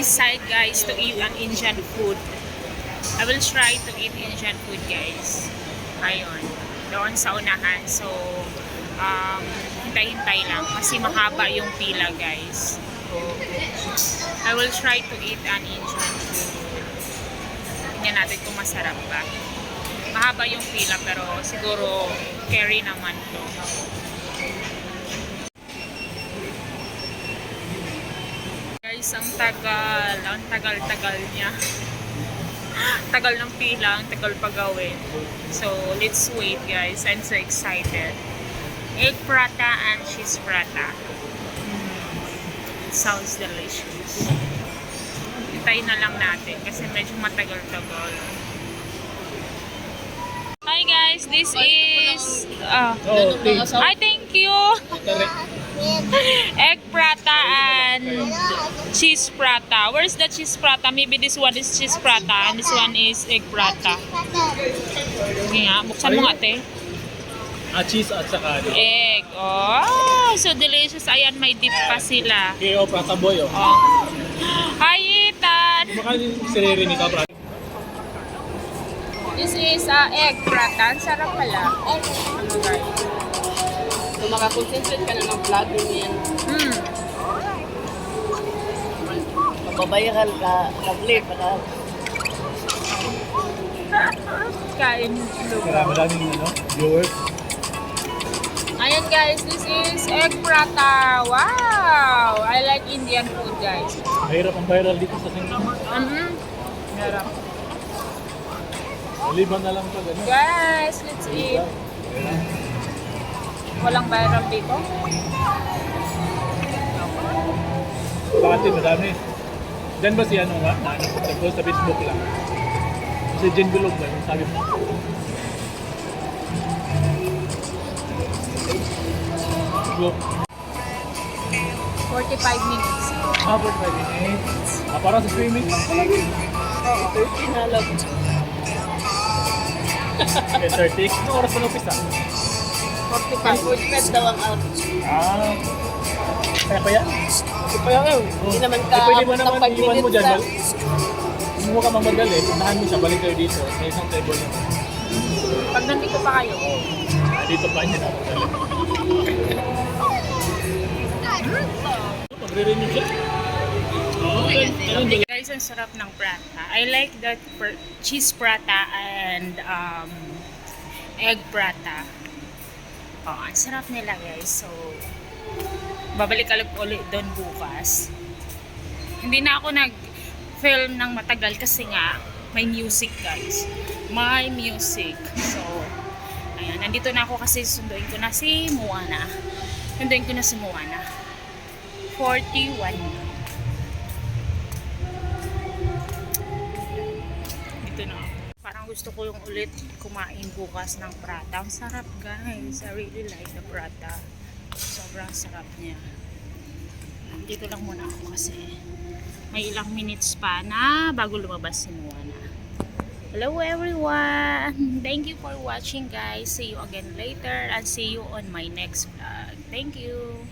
decide guys to eat an Indian food. I will try to eat Indian food guys. Ayun. Doon sa unahan. So, hintay-hintay lang. Kasi mahaba yung pila guys. So, I will try to eat an Indian food. Tingnan natin kung masarap ba. Mahaba yung pila pero siguro carry naman to. Guys, ang tagal niya. Tagal ng pila, ang tagal pagawin. So, let's wait guys. I'm so excited. Egg prata and cheese prata. It sounds delicious. Hintayin na lang natin kasi medyo matagal-tagal. Hi guys, this is I thank you. Egg prata and cheese prata. Where's the cheese prata? Maybe this one is cheese prata and this one is egg prata. Okay nga, buksan mo nga ate. Cheese at saka ano? Egg. Oh, so delicious. Ayan, may dip pa sila. Okay, prata boy oh. Hi Ethan! Baka siririnig ka prata. This is egg prata. Ang sarap pala. Ano guys? So, makakonsentrate ka na ng vlog yan. Mababayaran ka, lovely pala. Kain lugaw. Maraming viewers. Ayan guys, this is egg prata. Wow! I like Indian food guys. Mahirap ang viral dito sa Singapore. Harap. Maliban na lang pag ano. Guys, let's eat. Walang viral dito. Bakit madami? Diyan ba si ano nga? Nag-post sa Facebook lang. Si Jen Gulog ba? Yung sabi mo. Go. 45 minutes. 45 minutes. Para sa swimming lang pala. Oo, 13 na lang. 30. Ano oras pa na-upisa? 45 daw ang out. Kaya pa yan? Kaya pa yan. Hindi naman ka Pwede mo naman 5 iwan mo minutes dyan. na. Kung mo ka mamagali, unahan mo siya, balik kayo dito. May isang table yun. Pag nandito pa kayo. Dito pa niya dapat dali. Magre-renew siya. Guys, ang sarap ng prata. I like that cheese prata and egg prata. Oh, ang sarap nila guys. So, babalik ulit doon bukas. Hindi na ako nag-film ng matagal kasi nga may music guys. May music. So, ayan. Nandito na ako kasi sunduin ko na si Moana. 41. Dito na ako. Parang gusto ko yung ulit kumain bukas ng prata. Ang sarap guys. I really like the prata. Sobrang sarap niya. Dito lang muna ako kasi may ilang minutes pa na bago lumabas si Moana. Hello everyone! Thank you for watching guys. See you again later and see you on my next vlog. Thank you!